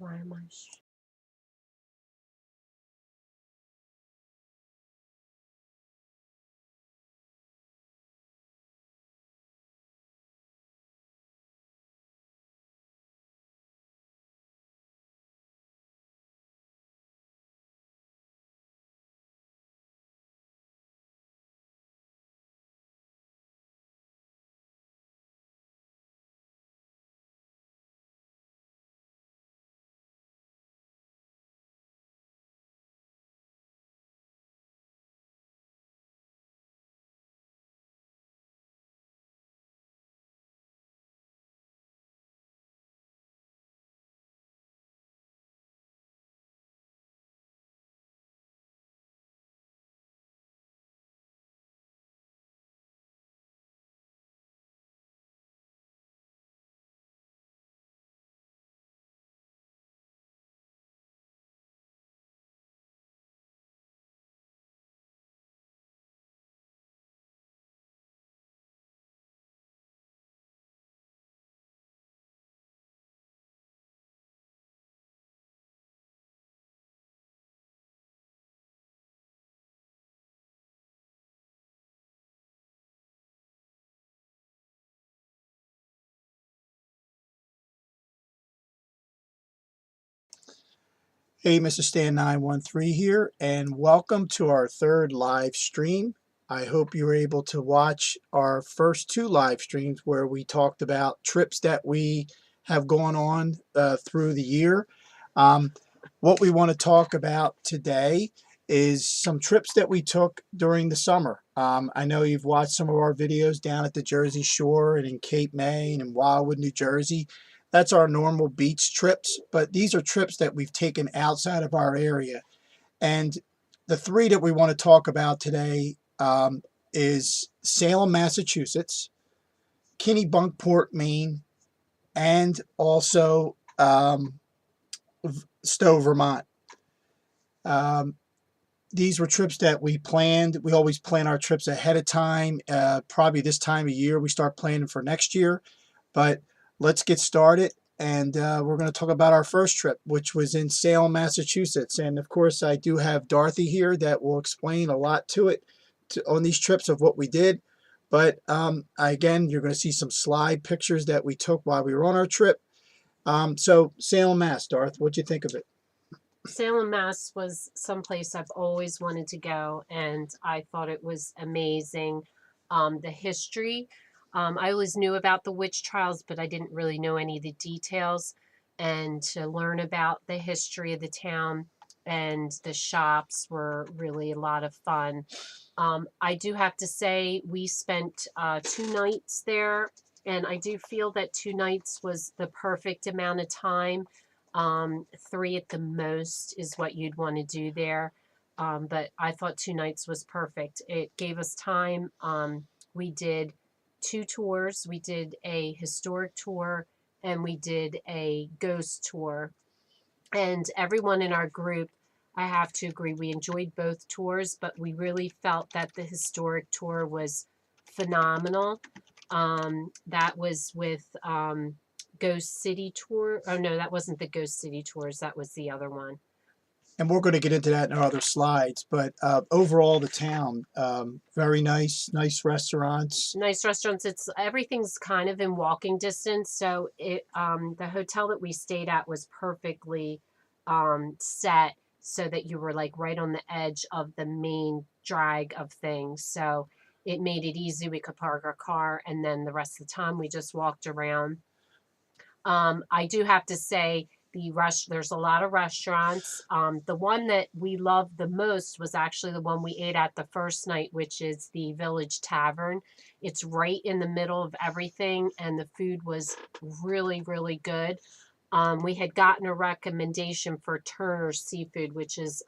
Why am I? Hey, Mr. Stan 913 here, and welcome to our third live stream. I hope you were able to watch our first two live streams where we talked about trips that we have gone on through the year. Um, what we want to talk about today is some trips that we took during the summer. I know you've watched some of our videos down at the Jersey Shore and in Cape May and in Wildwood, New Jersey. That's our normal beach trips, but these are trips that we've taken outside of our area. And the three that we want to talk about today is Salem, Massachusetts, Kennebunkport, Maine, and also Stowe, Vermont. Um, these were trips that we planned. We always plan our trips ahead of time. Probably this time of year, we start planning for next year. But let's get started. And we're going to talk about our first trip, which was in Salem, Massachusetts. And of course, I do have Dorothy here that will explain a lot to it on these trips of what we did. But again, you're going to see some slide pictures that we took while we were on our trip. So Salem, Mass, Darth, what'd you think of it? Salem, Mass was someplace I've always wanted to go, and I thought it was amazing. The history, I always knew about the witch trials, but I didn't really know any of the details. And to learn about the history of the town and the shops were really a lot of fun. I do have to say, we spent 2 nights there, and I do feel that 2 nights was the perfect amount of time. 3 at the most is what you'd want to do there. But I thought 2 nights was perfect. It gave us time. We did 2 tours. We did a historic tour and we did a ghost tour. And everyone in our group, I have to agree, we enjoyed both tours, but we really felt that the historic tour was phenomenal. That was with Ghost City Tour. Oh, no, that wasn't the Ghost City Tours. That was the other one. And we're going to get into that in our other slides. But overall, the town, very nice, nice restaurants. Nice restaurants. It's everything's kind of in walking distance. So the hotel that we stayed at was perfectly set so that you were like right on the edge of the main drag of things. So it made it easy. We could park our car, and then the rest of the time we just walked around. I do have to say there's a lot of restaurants. The one that we loved the most was actually the one we ate at the first night, which is the Village Tavern. It's right in the middle of everything, and the food was really, really good. We had gotten a recommendation for Turner's Seafood, which is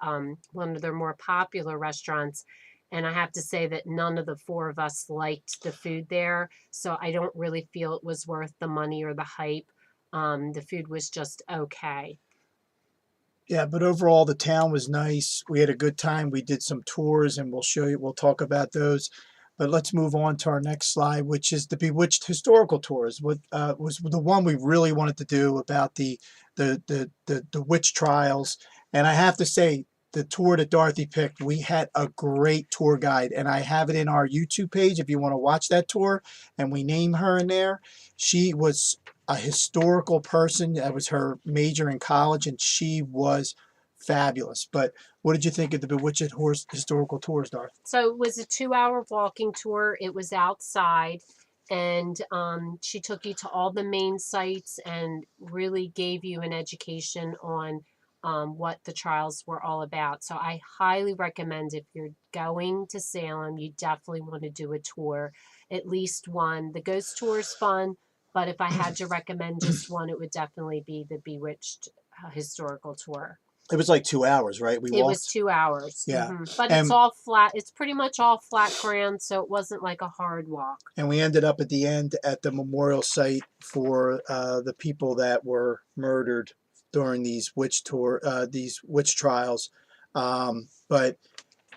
one of their more popular restaurants. And I have to say that none of the four of us liked the food there. So I don't really feel it was worth the money or the hype. The food was just okay. Yeah, but overall, the town was nice. We had a good time. We did some tours, and we'll show you, we'll talk about those. But let's move on to our next slide, which is the Bewitched historical tours. What was the one we really wanted to do about the witch trials. And I have to say, the tour that Dorothy picked, we had a great tour guide, and I have it in our YouTube page if you want to watch that tour. And we name her in there. She was a historical person. That was her major in college, and she was fabulous. But what did you think of the Bewitched Horse historical tours, Dorothy? So it was a 2 hour walking tour. It was outside, and she took you to all the main sites and really gave you an education on what the trials were all about. So I highly recommend, if you're going to Salem, you definitely want to do a tour, at least one. The ghost tour is fun, but if I had to recommend just one, it would definitely be the Bewitched historical tour. It was like 2 hours, right? We It was walked. 2 hours. Yeah. But it's And all flat. It's pretty much all flat ground, so it wasn't like a hard walk. and we ended up at the end at the memorial site for the people that were murdered during these witch trials. But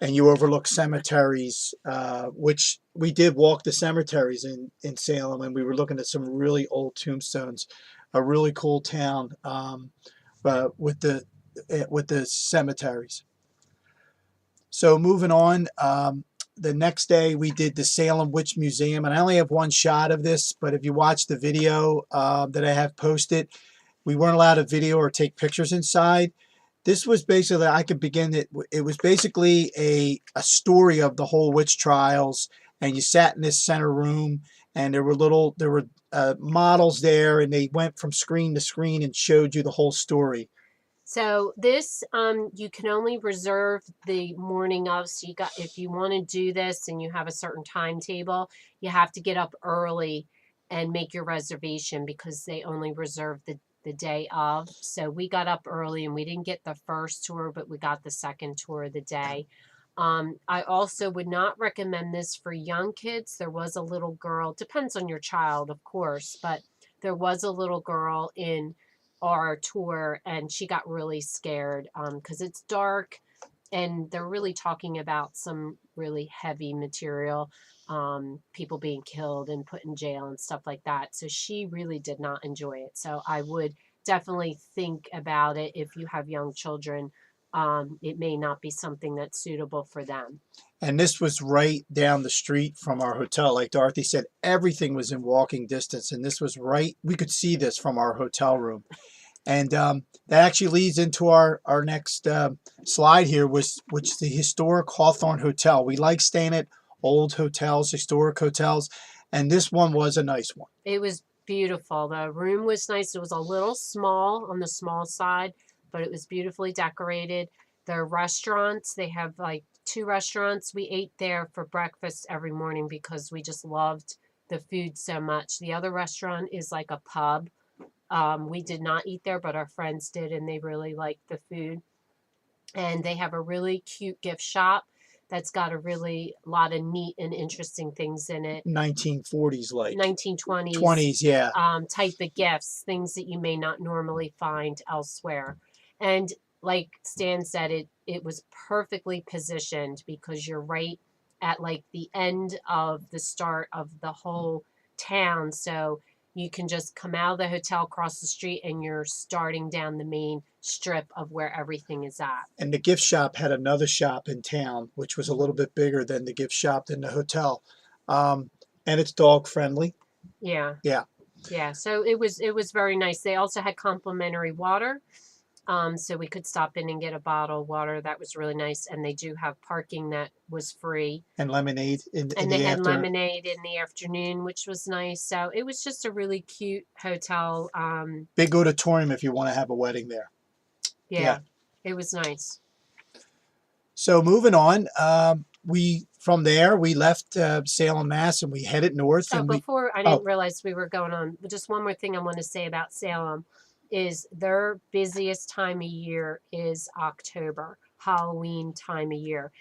and you overlook cemeteries, which we did walk the cemeteries in Salem, and we were looking at some really old tombstones. A really cool town, with the cemeteries. So moving on, the next day we did the Salem Witch Museum, and I only have one shot of this, but if you watch the video that I have posted, we weren't allowed to video or take pictures inside. This was basically, I could begin it. It was basically a story of the whole witch trials, and you sat in this center room, and there were models there, and they went from screen to screen and showed you the whole story. So this, you can only reserve the morning of. So if you want to do this and you have a certain timetable, you have to get up early and make your reservation, because they only reserve the day of. So we got up early, and we didn't get the first tour, but we got the second tour of the day. I also would not recommend this for young kids. There was a little girl, depends on your child, of course, but there was a little girl in our tour, and she got really scared because it's dark, and they're really talking about some really heavy material, people being killed and put in jail and stuff like that. So she really did not enjoy it. So I would definitely think about it if you have young children. It may not be something that's suitable for them. And this was right down the street from our hotel. Like Dorothy said, everything was in walking distance, and this was right. We could see this from our hotel room. And that actually leads into our next slide here, which is the historic Hawthorne Hotel. We like staying at old hotels, historic hotels, and this one was a nice one. It was beautiful. The room was nice. It was a little small, on the small side, but it was beautifully decorated. The restaurants, they have like 2 restaurants. We ate there for breakfast every morning because we just loved the food so much. The other restaurant is like a pub. We did not eat there, but our friends did, and they really liked the food. And they have a really cute gift shop that's got a really lot of neat and interesting things in it. 1940s, like 1920s 20s, yeah. Type of gifts, things that you may not normally find elsewhere. And like Stan said, it was perfectly positioned because you're right at like the end of the start of the whole town. So you can just come out of the hotel, cross the street, and you're starting down the main strip of where everything is at. And the gift shop had another shop in town, which was a little bit bigger than the gift shop in the hotel. And it's dog friendly. Yeah. Yeah. Yeah. So it was very nice. They also had complimentary water. So we could stop in and get a bottle of water. That was really nice. And they do have parking that was free. And lemonade in And the they had after. lemonade in the afternoon, which was nice. So it was just a really cute hotel. Big auditorium if you want to have a wedding there. Yeah. It was nice. So moving on, from there we left Salem, Mass, and we headed north. So and before, I didn't realize we were going on. Just one more thing I want to say about Salem is their busiest time of year is October, Halloween time of year.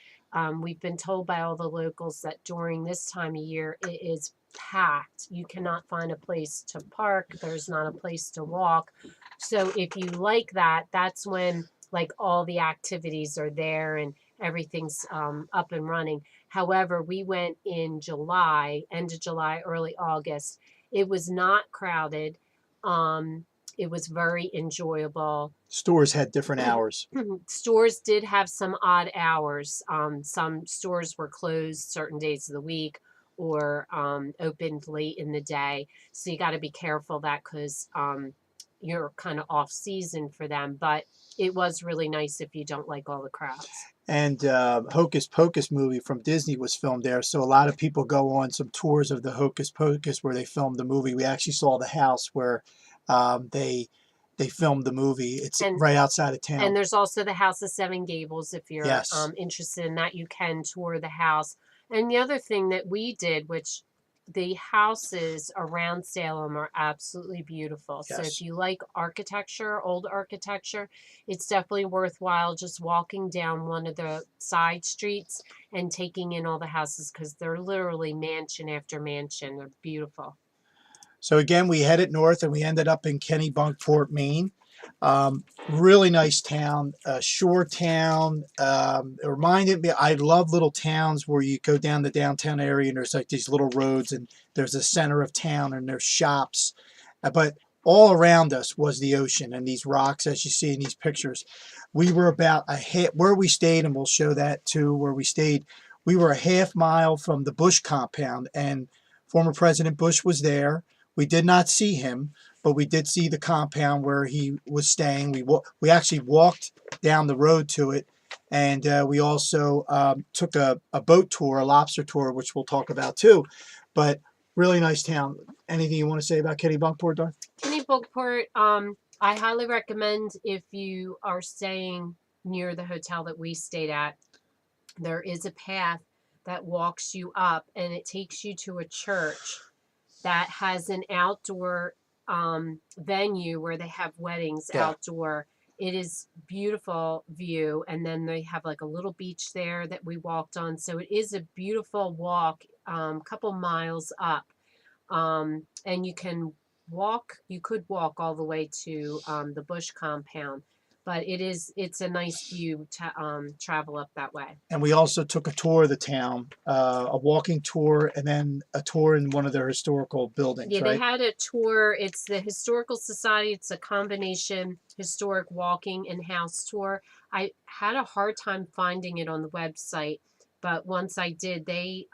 We've been told by all the locals that during this time of year it is packed. You cannot find a place to park. There's not a place to walk. So if you like that, that's when like all the activities are there and everything's up and running. However, we went in July, end of July, early August. It was not crowded. Um, it was very enjoyable. Stores had different hours. Stores did have some odd hours. Some stores were closed certain days of the week or opened late in the day. So you got to be careful that because you're kind of off season for them. But it was really nice if you don't like all the crowds. And Hocus Pocus movie from Disney was filmed there. So a lot of people go on some tours of the Hocus Pocus where they filmed the movie. We actually saw the house where they filmed the movie. It's And right outside of town. And there's also the House of Seven Gables. If you're Yes. interested in that, you can tour the house. And the other thing that we did, which the houses around Salem are absolutely beautiful. So Yes. if you like architecture, old architecture, it's definitely worthwhile just walking down one of the side streets and taking in all the houses because they're literally mansion after mansion. They're beautiful. So again, we headed north and we ended up in Kennebunkport, Maine. Really nice town, shore town. It reminded me, I love little towns where you go down the downtown area and there's like these little roads and there's a center of town and there's shops. But all around us was the ocean and these rocks, as you see in these pictures. We were about where we stayed, and we'll show that too, where we stayed. We were a half mile from the Bush compound, and former President Bush was there. We did not see him, but we did see the compound where he was staying. We actually walked down the road to it, and we also took a boat tour, a lobster tour, which we'll talk about too. But really nice town. Anything you want to say about Kennebunkport, Darth? Kennebunkport, I highly recommend if you are staying near the hotel that we stayed at. There is a path that walks you up, and it takes you to a church that has an outdoor venue where they have weddings outdoor. It is beautiful view, and then they have like a little beach there that we walked on. So it is a beautiful walk, couple miles up, and you could walk all the way to the Bush compound. But it's a nice view to travel up that way. And we also took a tour of the town, a walking tour, and then a tour in one of their historical buildings, Yeah, right? they had a tour. It's the Historical Society. It's a combination historic walking and house tour. I had a hard time finding it on the website, but once I did, they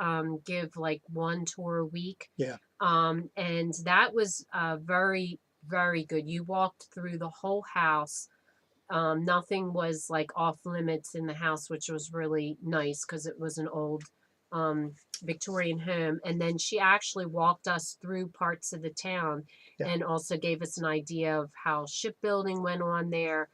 give like one tour a week. Yeah. And that was very, very good. You walked through the whole house. Nothing was like off limits in the house, which was really nice because it was an old Victorian home. And then she actually walked us through parts of the town and also gave us an idea of how shipbuilding went on there.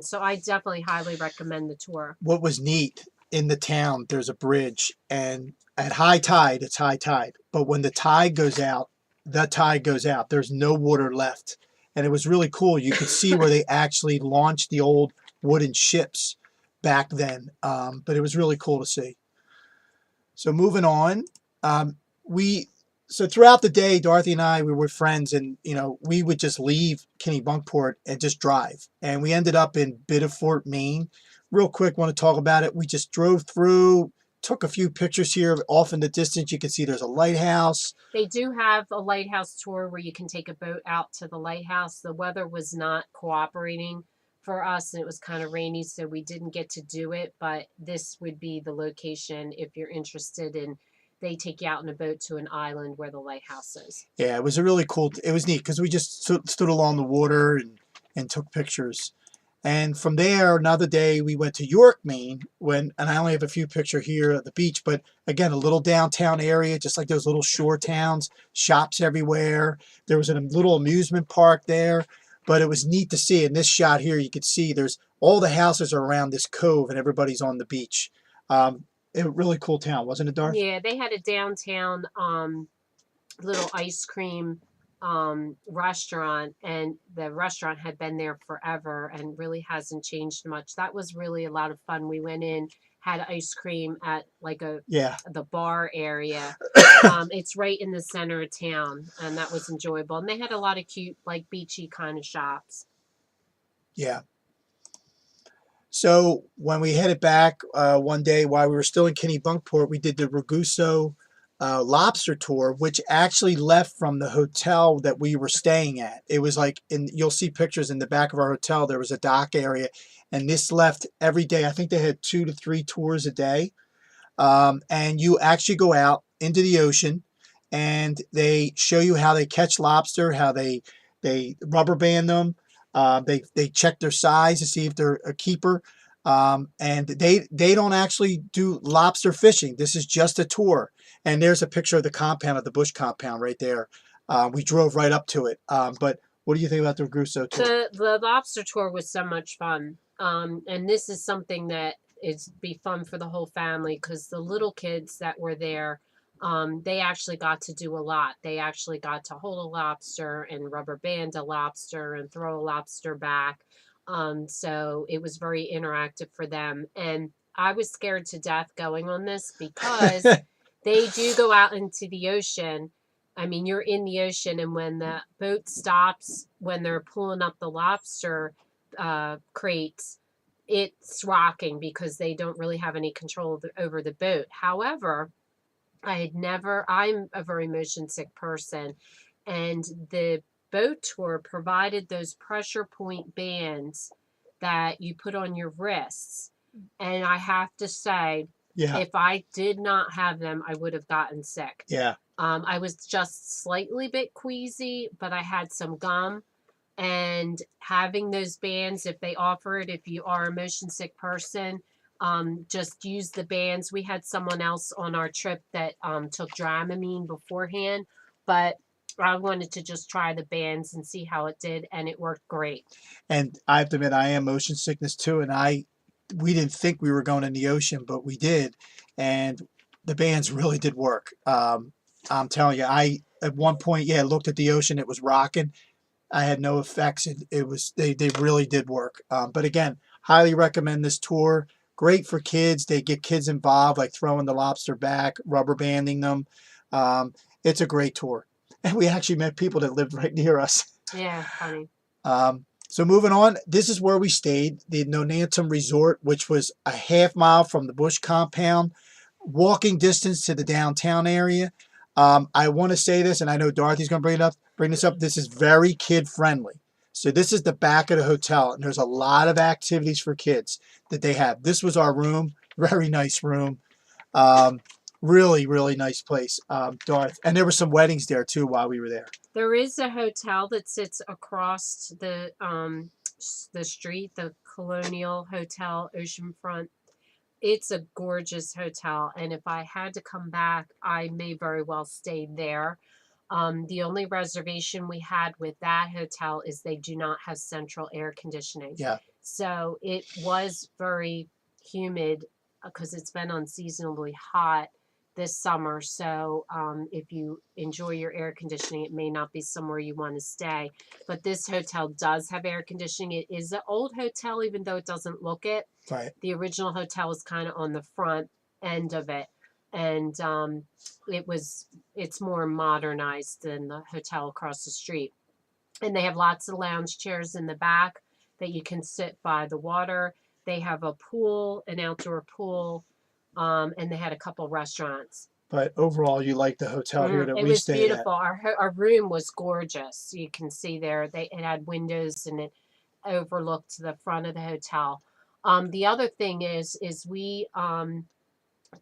So I definitely highly recommend the tour. What was neat in the town, there's a bridge, and at high tide, it's high tide. But when the tide goes out, the tide goes out. There's no water left. And it was really cool. You could see where they actually launched the old wooden ships back then. But it was really cool to see. So moving on, so throughout the day, Dorothy and I, we were friends, and we would just leave Kennebunkport and just drive. And we ended up in Biddeford, Maine. Real quick, want to talk about it. We just drove through, took a few pictures here. Off in the distance, you can see there's a lighthouse. They do have a lighthouse tour where you can take a boat out to the lighthouse. The weather was not cooperating for us, and it was kind of rainy, so we didn't get to do it. But this would be the location if you're interested in. They take you out in a boat to an island where the lighthouse is. Yeah, it was a really cool. It was neat because we just stood along the water and took pictures. And from there, another day, we went to York, Maine, and I only have a few pictures here at the beach, but again, a little downtown area, just like those little shore towns, shops everywhere. There was a little amusement park there, but it was neat to see. In this shot here, you could see there's all the houses are around this cove and everybody's on the beach. A really cool town, wasn't it, Darth? Yeah, they had a downtown little ice cream restaurant, and the restaurant had been there forever and really hasn't changed much. That was really a lot of fun. We went in, had ice cream at like the bar area. It's right in the center of town, and that was enjoyable. And they had a lot of cute, like beachy kind of shops. Yeah. So when we headed back one day while we were still in Kennebunkport, we did the Raguso lobster tour, which actually left from the hotel that we were staying at. It was like you'll see pictures in the back of our hotel. There was a dock area, and this left every day. I think they had 2 to 3 tours a day, and you actually go out into the ocean, and they show you how they catch lobster, how they rubber band them. They check their size to see if they're a keeper. And they don't actually do lobster fishing. This is just a tour. And there's a picture of the compound, of the Bush compound right there. We drove right up to it. But what do you think about the Russo tour? The lobster tour was so much fun. And this is something that is be fun for the whole family because the little kids that were there, they actually got to do a lot. They actually got to hold a lobster and rubber band a lobster and throw a lobster back. So it was very interactive for them. And I was scared to death going on this because they do go out into the ocean. I mean, you're in the ocean, and when the boat stops, when they're pulling up the lobster crates, it's rocking because they don't really have any control over the boat. However, I'm a very motion sick person, and the boat tour provided those pressure point bands that you put on your wrists. And I have to say, Yeah, if I did not have them, I would have gotten sick. yeah. I was just slightly bit queasy, but I had some gum. And having those bands, if they offer it, if you are a motion sick person, just use the bands. We had someone else on our trip that took Dramamine beforehand, but I wanted to just try the bands and see how it did, and it worked great. And I have to admit, I am motion sickness too. And we didn't think we were going in the ocean, but we did. And the bands really did work. I'm telling you, I at one point, yeah, looked at the ocean. It was rocking. I had no effects. It was they really did work. But again, highly recommend this tour. Great for kids. They get kids involved, like throwing the lobster back, rubber banding them. It's a great tour. And we actually met people that lived right near us. Yeah, funny. So moving on, this is where we stayed, the Nonantum Resort, which was a half-mile from the Bush compound, walking distance to the downtown area. I want to say this, and I know Dorothy's going to bring this up. This is very kid-friendly. So this is the back of the hotel, and there's a lot of activities for kids that they have. This was our room, very nice room. Really, really nice place, Dorothy. And there were some weddings there, too, while we were there. There is a hotel that sits across the street, the Colonial Hotel Oceanfront. It's a gorgeous hotel, and if I had to come back, I may very well stay there. The only reservation we had with that hotel is they do not have central air conditioning. Yeah. So it was very humid because it's been unseasonably hot this summer. So if you enjoy your air conditioning, it may not be somewhere you want to stay. But this hotel does have air conditioning. It is an old hotel, even though it doesn't look it. Right. The original hotel was kind of on the front end of it. And it's more modernized than the hotel across the street. And they have lots of lounge chairs in the back that you can sit by the water. They have a pool, an outdoor pool. And they had a couple restaurants. But overall, you like the hotel here that we stayed at. It was beautiful. Our room was gorgeous. You can see there it had windows and it overlooked the front of the hotel. The other thing is we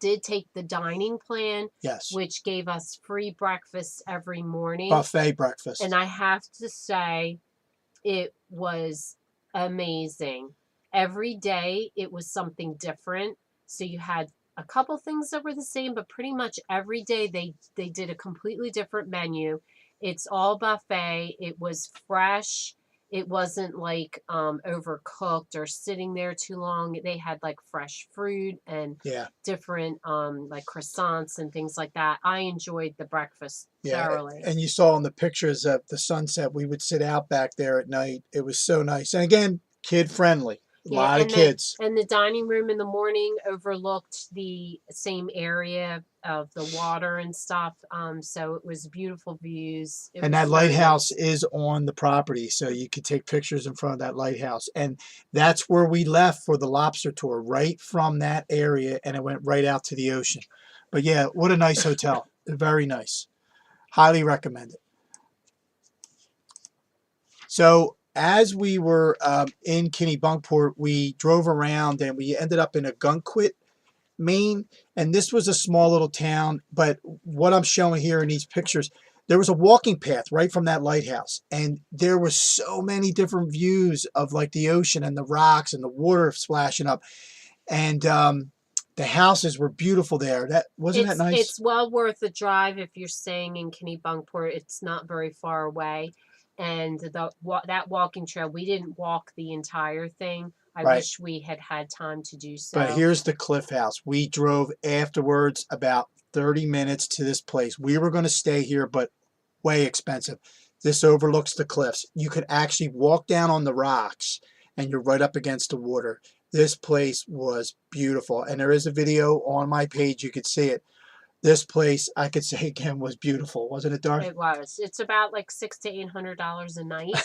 did take the dining plan, Yes. which gave us free breakfast every morning. Buffet breakfast. And I have to say, it was amazing. Every day it was something different. So you had a couple things that were the same, but pretty much every day they did a completely different menu. It's all buffet. It was fresh. It wasn't like overcooked or sitting there too long. They had like fresh fruit and different like croissants and things like that. I enjoyed the breakfast thoroughly. And you saw in the pictures of the sunset, we would sit out back there at night. It was so nice. And again, kid friendly. A Yeah, lot of kids. and the dining room in the morning overlooked the same area of the water and stuff. So it was beautiful views. It And was that very lighthouse nice. is on the property, so you could take pictures in front of that lighthouse. And that's where we left for the lobster tour, right from that area, and it went right out to the ocean. But yeah, what a nice hotel. Very nice. Highly recommend it. So as we were in Kennebunkport, we drove around and we ended up in a Gunquit, Maine, and this was a small little town. But what I'm showing here in these pictures, there was a walking path right from that lighthouse, and there was so many different views of like the ocean and the rocks and the water splashing up, and the houses were beautiful there. That wasn't that nice? It's well worth the drive if you're staying in Kennebunkport. It's not very far away, and that walking trail, we didn't walk the entire thing. I Right. wish we had had time to do But so. here's the Cliff House. We drove afterwards about 30 minutes to this place. We were going to stay here, but way expensive. This overlooks the cliffs. You could actually walk down on the rocks and you're right up against the water. This place was beautiful. And there is a video on my page. You could see it. This place, I could say again, was beautiful. Wasn't it, Darth? It was. It's about like $600 to $800 a night.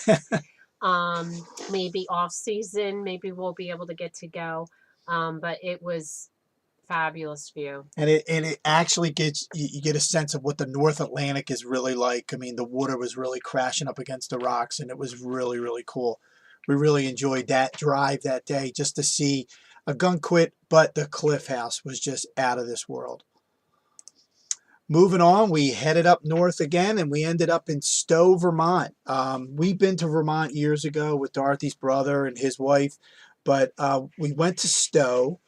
Maybe off season, maybe we'll be able to get to go. But it was fabulous view. And it actually gets you get a sense of what the North Atlantic is really like. I mean, the water was really crashing up against the rocks, and it was really really cool. We really enjoyed that drive that day just to see a Gunquit, but the Cliff House was just out of this world. Moving on, we headed up north again, and we ended up in Stowe, Vermont. We've been to Vermont years ago with Dorothy's brother and his wife, but we went to Stowe.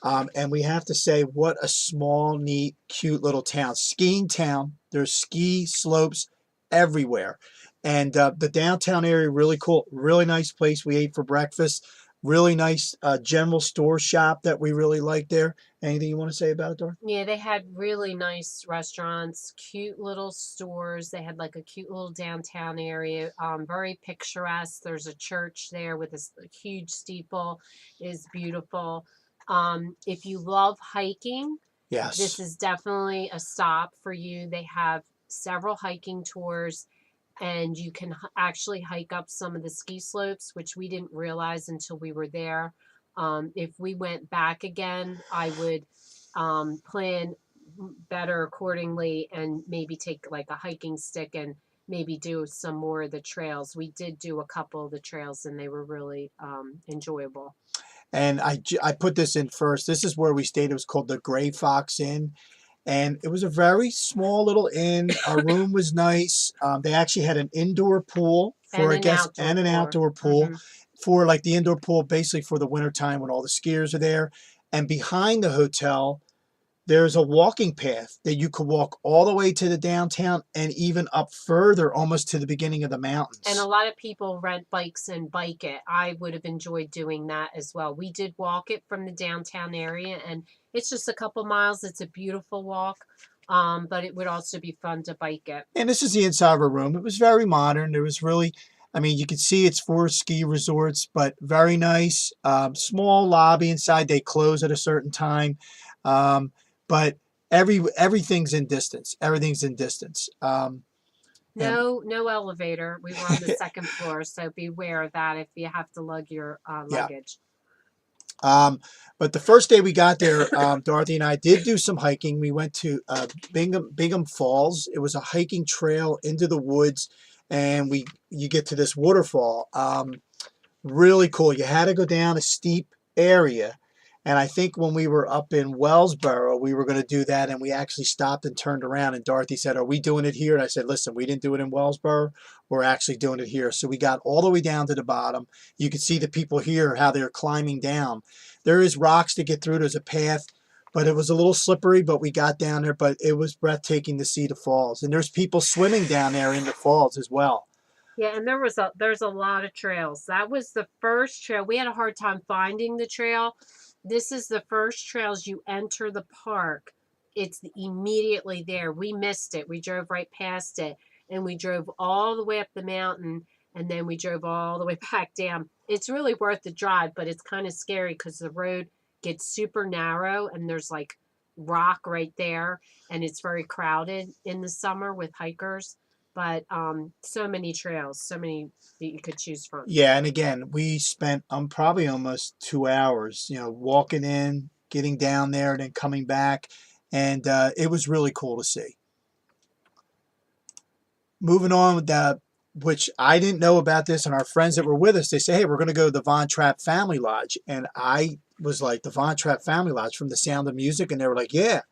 And we have to say, what a small, neat, cute little town. Skiing town. There's ski slopes everywhere. And the downtown area, really cool. Really nice place. We ate for breakfast. Really nice general store shop that we really liked there. Anything you want to say about it, Dor? Yeah, they had really nice restaurants, cute little stores. They had like a cute little downtown area, very picturesque. There's a church there with a huge steeple, it is beautiful. If you love hiking, this Yes. is definitely a stop for you. They have several hiking tours, and you can actually hike up some of the ski slopes, which we didn't realize until we were there. If we went back again, I would plan better accordingly and maybe take like a hiking stick and maybe do some more of the trails. We did do a couple of the trails and they were really enjoyable. And I put this in first. This is where we stayed. It was called the Gray Fox Inn. And it was a very small little inn. Our room was nice. They actually had an indoor pool for And a an guest outdoor and an pool. outdoor pool for like the indoor pool, basically for the winter time when all the skiers are there. And behind the hotel, there's a walking path that you could walk all the way to the downtown and even up further, almost to the beginning of the And a mountains. lot of people rent bikes and bike it. I would have enjoyed doing that as well. We did walk it from the downtown area, and it's just a couple miles. It's a beautiful walk, but it would also be fun to bike it. And this is the inside of a room. It was very modern. There was really, I mean, you could see it's for ski resorts, but very nice. Small lobby inside. They close at a certain time, um, but everything's in distance. Everything's in distance. And No elevator. We were on the second floor, so beware of that if you have to lug your yeah. luggage. But the first day we got there, Dorothy and I did do some hiking. We went to Bingham Falls. It was a hiking trail into the woods, and you get to this waterfall. Really cool. You had to go down a steep area. And I think when we were up in Wellsboro, we were going to do that. And we actually stopped and turned around. And Dorothy said, "Are we doing it here?" And I said, "Listen, we didn't do it in Wellsboro. We're actually doing it here." So we got all the way down to the bottom. You could see the people here, how they're climbing down. There is rocks to get through. There's a path, but it was a little slippery, but we got down there. But it was breathtaking to see the falls. And there's people swimming down there in the falls as well. Yeah, and there's a lot of trails. That was the first trail. We had a hard time finding the trail. This is the first trails you enter the park. It's immediately there. We missed it. We drove right past it and we drove all the way up the mountain and then we drove all the way back down. It's really worth the drive, but it's kind of scary because the road gets super narrow and there's like rock right there, and it's very crowded in the summer with hikers. But so many trails, so many that you could choose from. Yeah, and again, we spent probably almost 2 hours, walking in, getting down there, and then coming back, and it was really cool to see. Moving on with that, which I didn't know about this, and our friends that were with us, they say, "Hey, we're going to go to the Von Trapp Family Lodge," and I was like, "The Von Trapp Family Lodge from The Sound of Music," and they were like, "Yeah."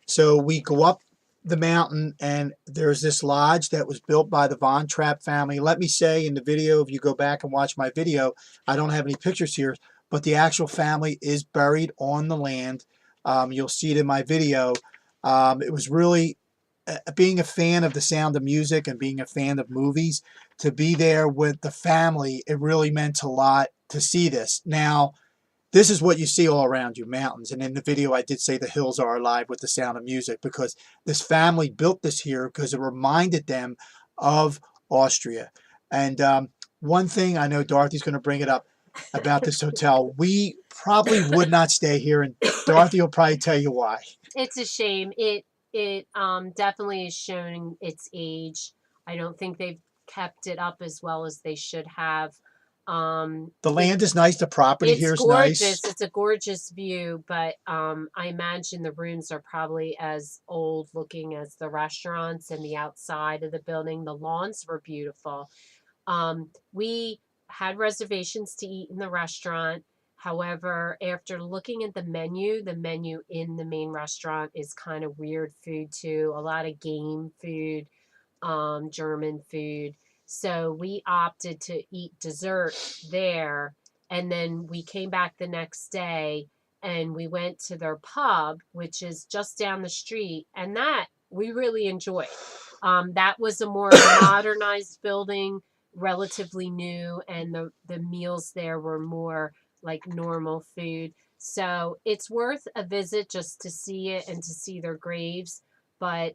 So we go up the mountain, and there's this lodge that was built by the Von Trapp family. Let me say in the video, if you go back and watch my video, I don't have any pictures here, but the actual family is buried on the land. You'll see it in my video. It was really, being a fan of The Sound of Music and being a fan of movies, to be there with the family, it really meant a lot to see this. Now, this is what you see all around you, mountains. And in the video, I did say the hills are alive with the sound of music, because this family built this here because it reminded them of Austria. And one thing, I know Dorothy's going to bring it up about this hotel. We probably would not stay here, and Dorothy will probably tell you why. It's a shame. It definitely is showing its age. I don't think they've kept it up as well as they should have. The land is nice. The property It's here is nice. gorgeous. It's a gorgeous view, but I imagine the rooms are probably as old looking as the restaurants and the outside of the building. The lawns were beautiful. We had reservations to eat in the restaurant. However, after looking at the menu in the main restaurant is kind of weird food too. A lot of game food, German food. So we opted to eat dessert there. And then we came back the next day and we went to their pub, which is just down the street. And that we really enjoyed. That was a more modernized building, relatively new, and the meals there were more like normal food. So it's worth a visit just to see it and to see their graves. But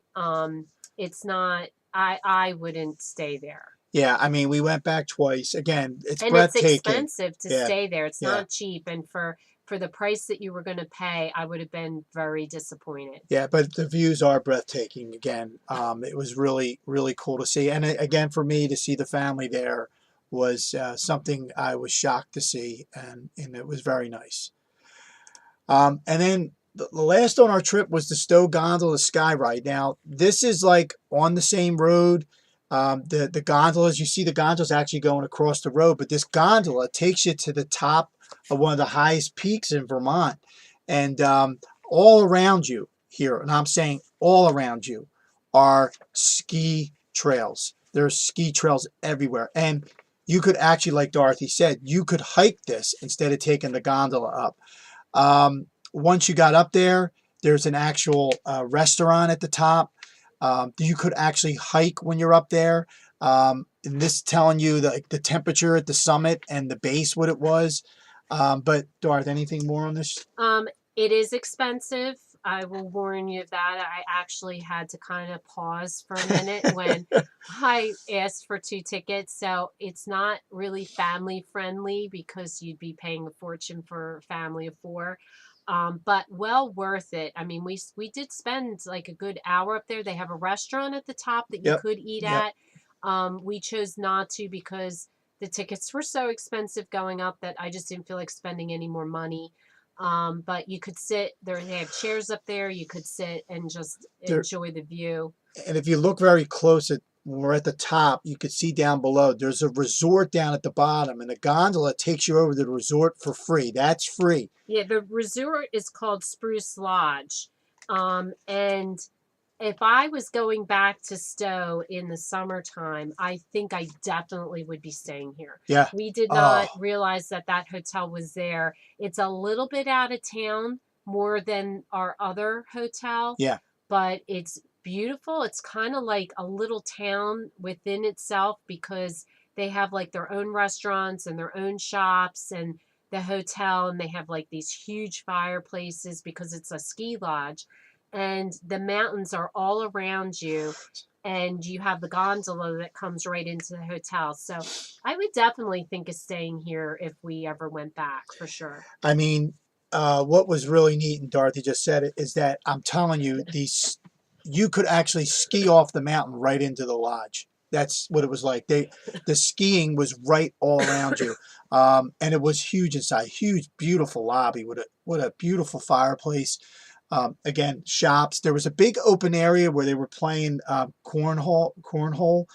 it's not, I wouldn't stay there. Yeah, I mean, we went back twice. Again, it's And it's breathtaking. expensive to Yeah, stay there. It's yeah. not cheap. And for the price that you were going to pay, I would have been very disappointed. Yeah, but the views are breathtaking. Again, it was really, really cool to see. And again, for me to see the family there was something I was shocked to see, and it was very nice. And then the last on our trip was the Stowe Gondola Sky Ride. Now, this is like on the same road. The gondolas, you see the gondolas actually going across the road, but this gondola takes you to the top of one of the highest peaks in Vermont. And all around you here, and I'm saying all around you, are ski trails. There's ski trails everywhere. And you could actually, like Dorothy said, you could hike this instead of taking the gondola up. Once you got up there, there's an actual restaurant at the top. You could actually hike when you're up there. And this telling you the temperature at the summit and the base, what it was. But Dorothy, anything more on this? It is expensive. I will warn you of that. I actually had to kind of pause for a minute when I asked for 2 tickets. So it's not really family friendly because you'd be paying a fortune for a family of 4. But well worth it. I mean, we did spend like a good hour up there. They have a restaurant at the top that you Yep. could eat Yep. at. We chose not to because the tickets were so expensive going up that I just didn't feel like spending any more money. But you could sit there. They have chairs up there. You could sit and just There, enjoy the view. and if you look very close at when we're at the top, you could see down below. There's a resort down at the bottom, and the gondola takes you over to the resort for free. That's free. Yeah, the resort is called Spruce Lodge. And if I was going back to Stowe in the summertime, I think I definitely would be staying here. Yeah. We did not Oh, realize that that hotel was there. It's a little bit out of town more than our other hotel, yeah. but it's beautiful. It's kind of like a little town within itself because they have like their own restaurants and their own shops and the hotel, and they have like these huge fireplaces because it's a ski lodge, and the mountains are all around you. and you have the gondola that comes right into the hotel. So I would definitely think of staying here if we ever went back for sure. I mean, what was really neat, and Dorothy just said it, is that I'm telling you, these you could actually ski off the mountain right into the lodge. That's what it was like. The skiing was right all around you, and it was huge inside. Huge, beautiful lobby with a beautiful fireplace. Again, shops. There was a big open area where they were playing cornhole,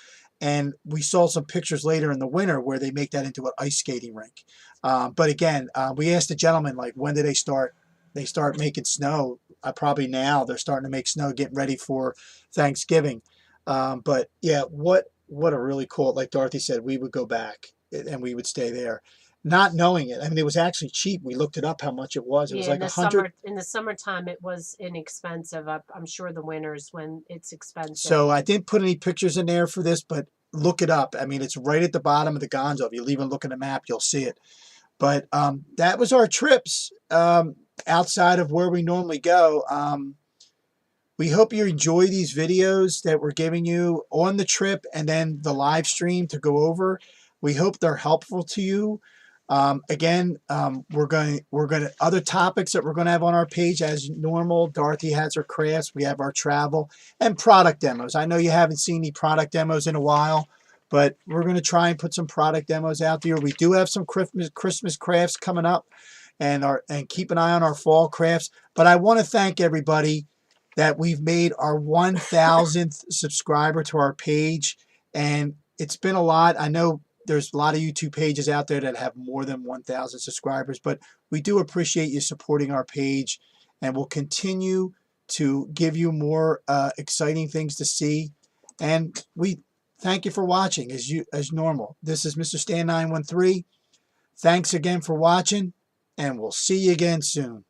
and we saw some pictures later in the winter where they make that into an ice skating rink. But again, we asked the gentleman, like, when do they start? They start making snow. Probably now they're starting to make snow, getting ready for Thanksgiving. But yeah, what a really cool. Like Dorothy said, we would go back and we would stay there, not knowing it. I mean, it was actually cheap. We looked it up how much it was. It was Yeah, like 100. in the summertime it was inexpensive. I'm sure the winters when it's expensive. So I didn't put any pictures in there for this, but look it up. I mean, it's right at the bottom of the gonzo. If you even look at the map, you'll see it. But that was our trips outside of where we normally go. We hope you enjoy these videos that we're giving you on the trip and then the live stream to go over. We hope they're helpful to you. We're going to other topics that we're going to have on our page as normal. Dorothy has her crafts. We have our travel and product demos. I know you haven't seen the product demos in a while, but we're going to try and put some product demos out there. We do have some Christmas crafts coming up, and keep an eye on our fall crafts. But I want to thank everybody that we've made our 1,000th subscriber to our page, and it's been a lot. I know there's a lot of YouTube pages out there that have more than 1,000 subscribers, but we do appreciate you supporting our page, and we'll continue to give you more exciting things to see. And we thank you for watching as normal. This is Mr. Stan 913. Thanks again for watching, and we'll see you again soon.